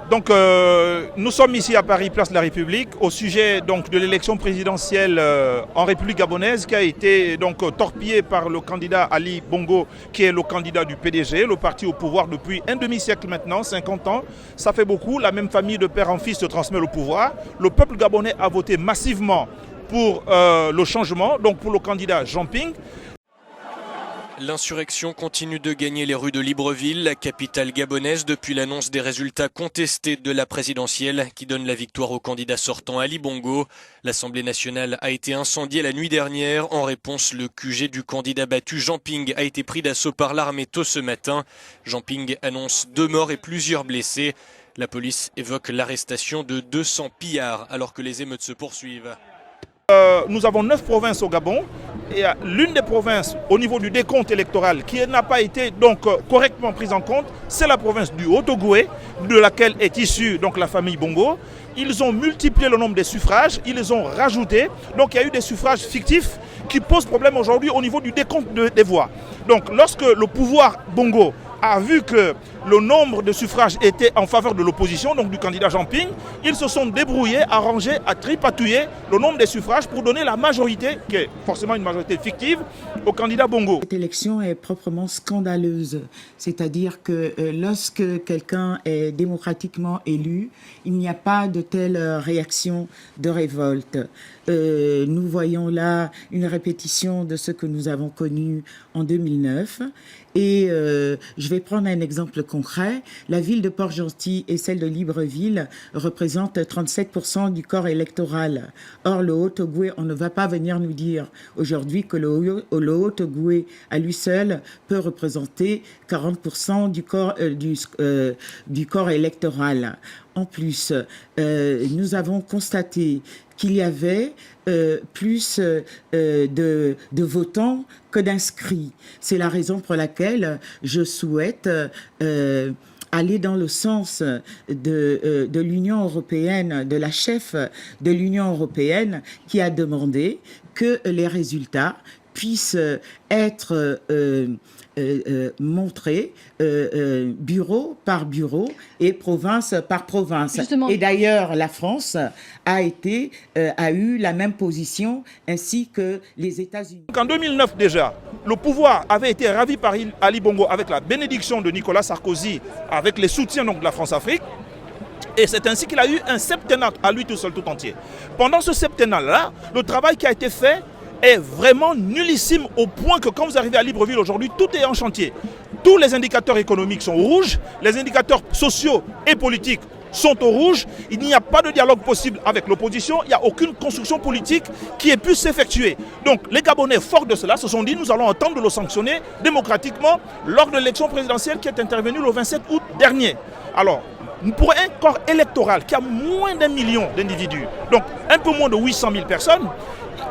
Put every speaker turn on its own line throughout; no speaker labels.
Donc nous sommes ici à Paris, place de la République, au sujet donc, de l'élection présidentielle en République gabonaise qui a été donc, torpillée par le candidat Ali Bongo, qui est le candidat du PDG, le parti au pouvoir depuis un demi-siècle maintenant, 50 ans. Ça fait beaucoup, la même famille de père en fils se transmet le pouvoir. Le peuple gabonais a voté massivement pour le changement, donc pour le candidat Jean Ping.
L'insurrection continue de gagner les rues de Libreville, la capitale gabonaise, depuis l'annonce des résultats contestés de la présidentielle qui donne la victoire au candidat sortant Ali Bongo. L'Assemblée nationale a été incendiée la nuit dernière. En réponse, le QG du candidat battu Jean Ping a été pris d'assaut par l'armée tôt ce matin. Jean Ping annonce 2 morts et plusieurs blessés. La police évoque l'arrestation de 200 pillards alors que les émeutes se poursuivent.
Nous avons 9 provinces au Gabon et l'une des provinces au niveau du décompte électoral qui n'a pas été donc correctement prise en compte, c'est la province du Haut-Ogooué, de laquelle est issue donc la famille Bongo. Ils ont multiplié le nombre des suffrages, ils les ont rajoutés. Donc il y a eu des suffrages fictifs qui posent problème aujourd'hui au niveau du décompte des voix. Donc lorsque le pouvoir Bongo a vu que le nombre de suffrages était en faveur de l'opposition, donc du candidat Jean Ping, ils se sont débrouillés, arrangés, à tripatouiller le nombre des suffrages pour donner la majorité, qui est forcément une majorité fictive, au candidat Bongo.
Cette élection est proprement scandaleuse, c'est-à-dire que lorsque quelqu'un est démocratiquement élu, il n'y a pas de telle réaction de révolte. Nous voyons là une répétition de ce que nous avons connu en 2009 et je vais prendre un exemple concret. La ville de Port-Gentil et celle de Libreville représentent 37% du corps électoral. Or, le Haut-Ogooué, on ne va pas venir nous dire aujourd'hui que le Haut-Ogooué à lui seul peut représenter 40% du corps électoral. En plus, nous avons constaté qu'il y avait plus de votants que d'inscrits. C'est la raison pour laquelle je souhaite aller dans le sens de l'Union européenne, de la chef de l'Union européenne qui a demandé que les résultats puissent être montrés bureau par bureau et province par province. Justement. Et d'ailleurs, la France a eu la même position ainsi que les États-Unis.
En 2009 déjà, le pouvoir avait été ravi par Ali Bongo avec la bénédiction de Nicolas Sarkozy, avec les soutiens donc, de la France-Afrique. Et c'est ainsi qu'il a eu un septennat à lui tout seul, tout entier. Pendant ce septennat-là, le travail qui a été fait est vraiment nullissime au point que quand vous arrivez à Libreville aujourd'hui, tout est en chantier. Tous les indicateurs économiques sont rouges, les indicateurs sociaux et politiques sont au rouge. Il n'y a pas de dialogue possible avec l'opposition, il n'y a aucune construction politique qui ait pu s'effectuer. Donc les Gabonais, forts de cela, se sont dit nous allons entendre de le sanctionner démocratiquement lors de l'élection présidentielle qui est intervenue le 27 août dernier. Alors, pour un corps électoral qui a moins d'1 million d'individus, donc un peu moins de 800 000 personnes,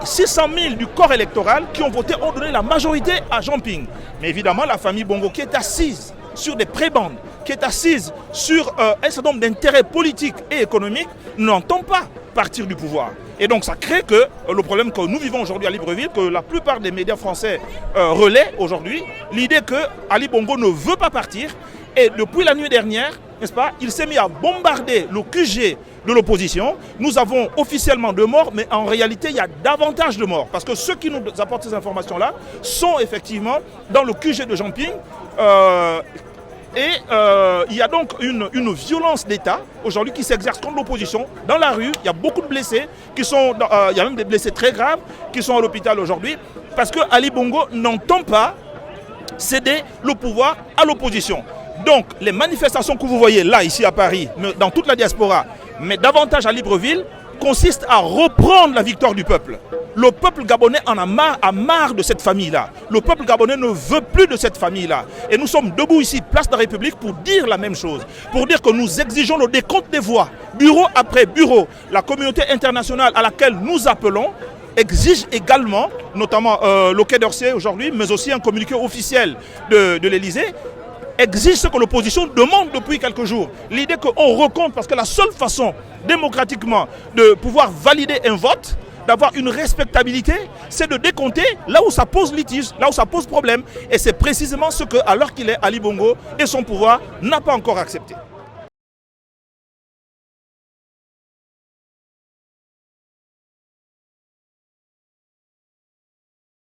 600 000 du corps électoral qui ont voté ont donné la majorité à Jean Ping. Mais évidemment, la famille Bongo qui est assise sur des prébendes, qui est assise sur un certain nombre d'intérêts politiques et économiques, n'entend pas partir du pouvoir. Et donc ça crée que le problème que nous vivons aujourd'hui à Libreville, que la plupart des médias français relaient aujourd'hui, l'idée que Ali Bongo ne veut pas partir. Et depuis la nuit dernière, n'est-ce pas, il s'est mis à bombarder le QG de l'opposition. Nous avons officiellement 2 morts, mais en réalité, il y a davantage de morts. Parce que ceux qui nous apportent ces informations-là sont effectivement dans le QG de Jean Ping. Il y a donc une violence d'État aujourd'hui qui s'exerce contre l'opposition dans la rue. Il y a beaucoup de blessés, il y a même des blessés très graves qui sont à l'hôpital aujourd'hui. Parce que Ali Bongo n'entend pas céder le pouvoir à l'opposition. Donc, les manifestations que vous voyez là, ici à Paris, dans toute la diaspora, mais davantage à Libreville, consistent à reprendre la victoire du peuple. Le peuple gabonais en a marre de cette famille-là. Le peuple gabonais ne veut plus de cette famille-là. Et nous sommes debout ici, place de la République, pour dire la même chose. Pour dire que nous exigeons le décompte des voix, bureau après bureau. La communauté internationale à laquelle nous appelons exige également, notamment le Quai d'Orsay aujourd'hui, mais aussi un communiqué officiel de l'Élysée, exige ce que l'opposition demande depuis quelques jours. L'idée qu'on recompte, parce que la seule façon démocratiquement de pouvoir valider un vote, d'avoir une respectabilité, c'est de décompter là où ça pose litige, là où ça pose problème. Et c'est précisément ce que, alors qu'il est Ali Bongo et son pouvoir, n'a pas encore accepté.